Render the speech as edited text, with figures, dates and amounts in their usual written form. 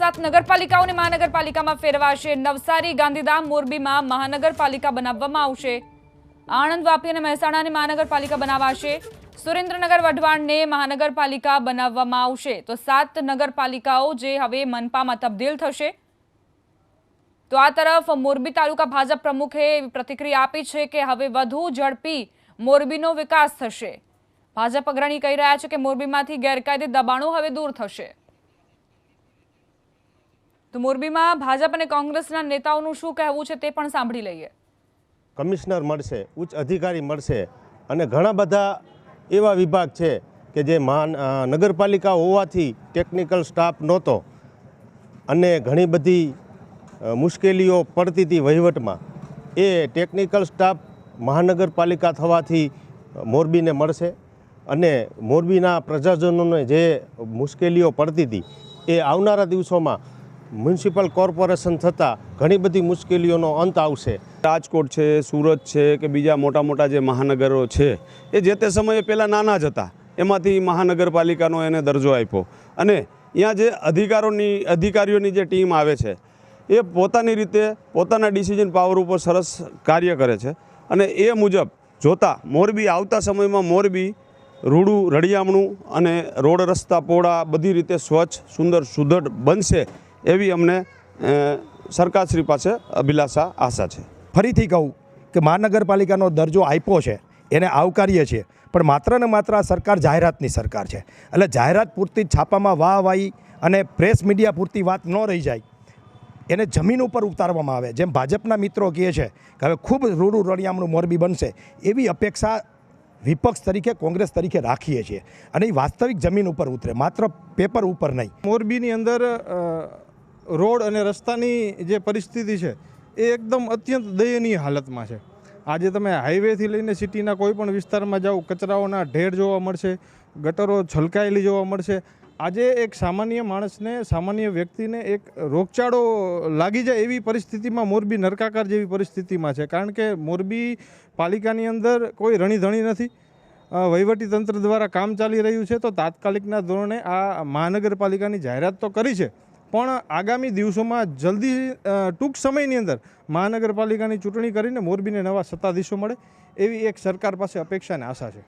7 નગરપાલિકાઓને મહાનગરપાલિકામાં ફેરવાશે। નવસારી, ગાંધીધામ, મોરબીમાં મહાનગરપાલિકા બનાવવામાં આવશે। આણંદ, વાપી અને મહેસાણાને મહાનગરપાલિકા બનાવાશે। સુરેન્દ્રનગર, વઢવાણને મહાનગરપાલિકા બનાવવામાં આવશે। તો 7 નગરપાલિકાઓ જે હવે મનપામાં તબદીલ થશે। તો આ તરફ મોરબી તાલુકા ભાજપ પ્રમુખે પ્રતિક્રિયા આપી છે કે હવે વધુ ઝડપી મોરબીનો વિકાસ થશે। ભાજપ અગ્રણી કહી રહ્યા છે કે મોરબીમાંથી ગેરકાયદે દબાણો હવે દૂર થશે। તો મોરબીમાં ભાજપ અને કોંગ્રેસના નેતાઓનું શું કહેવું છે તે પણ સાંભળી લઈએ। કમિશનર મળશે, ઉચ્ચ અધિકારી મળશે અને ઘણા બધા એવા વિભાગ છે કે જે નગરપાલિકા હોવાથી ટેકનિકલ સ્ટાફ નહોતો અને ઘણી બધી મુશ્કેલીઓ પડતી હતી વહીવટમાં। એ ટેકનિકલ સ્ટાફ મહાનગરપાલિકા થવાથી મોરબીને મળશે અને મોરબીના પ્રજાજનોને જે મુશ્કેલીઓ પડતી હતી એ આવનારા દિવસોમાં મ્યુનિસિપલ કોર્પોરેશન થતાં ઘણી બધી મુશ્કેલીઓનો અંત આવશે। રાજકોટ છે, સુરત છે કે બીજા મોટા મોટા જે મહાનગરો છે એ જે તે સમયે પહેલાં નાના જ હતા, એમાંથી મહાનગરપાલિકાનો એને દરજ્જો આપ્યો અને અહીંયા જે અધિકારીઓની જે ટીમ આવે છે એ પોતાની રીતે પોતાના ડિસિઝન પાવર ઉપર સરસ કાર્ય કરે છે અને એ મુજબ જોતાં મોરબી આવતા સમયમાં મોરબી રૂડું રળિયામણું અને રોડ રસ્તા પહોળા બધી રીતે સ્વચ્છ, સુંદર, સુદૃઢ બનશે એવી અમને સરકારશ્રી પાસે અભિલાષા આશા છે। ફરીથી કહું કે મહાનગરપાલિકાનો દરજ્જો આપ્યો છે એને આવકારીએ છીએ, પણ માત્ર ને માત્ર આ સરકાર જાહેરાતની સરકાર છે। એટલે જાહેરાત પૂરતી છાપામાં વાહવાહી અને પ્રેસ મીડિયા પૂરતી વાત ન રહી જાય, એને જમીન ઉપર ઉતારવામાં આવે। જેમ ભાજપના મિત્રો કહે છે કે હવે ખૂબ રૂડું રળિયામણું મોરબી બનશે, એવી અપેક્ષા વિપક્ષ તરીકે, કોંગ્રેસ તરીકે રાખીએ છીએ અને એ વાસ્તવિક જમીન ઉપર ઉતરે, માત્ર પેપર ઉપર નહીં। મોરબીની અંદર રોડ અને રસ્તાની જે પરિસ્થિતિ છે એ એકદમ અત્યંત દયનીય હાલતમાં છે। આજે તમે હાઈવેથી લઈને સિટીના કોઈ પણ વિસ્તારમાં જાઓ, કચરાઓના ઢેર જોવા મળશે, ગટરો છલકાયેલી જોવા મળશે। આજે એક સામાન્ય માણસને, સામાન્ય વ્યક્તિને એક રોગચાળો લાગી જાય એવી પરિસ્થિતિમાં મોરબી નરકાકાર જેવી પરિસ્થિતિમાં છે। કારણ કે મોરબી પાલિકાની અંદર કોઈ રણીધણી નથી, વહીવટી તંત્ર દ્વારા કામ ચાલી રહ્યું છે। તો તાત્કાલિકના ધોરણે આ મહાનગરપાલિકાની જાહેરાત તો કરી છે, પણ આગામી દિવસોમાં જલ્દી ટૂંક સમયની અંદર મહાનગરપાલિકાની ચૂંટણી કરીને મોરબીને નવા સત્તાધીશો મળે એવી એક સરકાર પાસે અપેક્ષા અને આશા છે।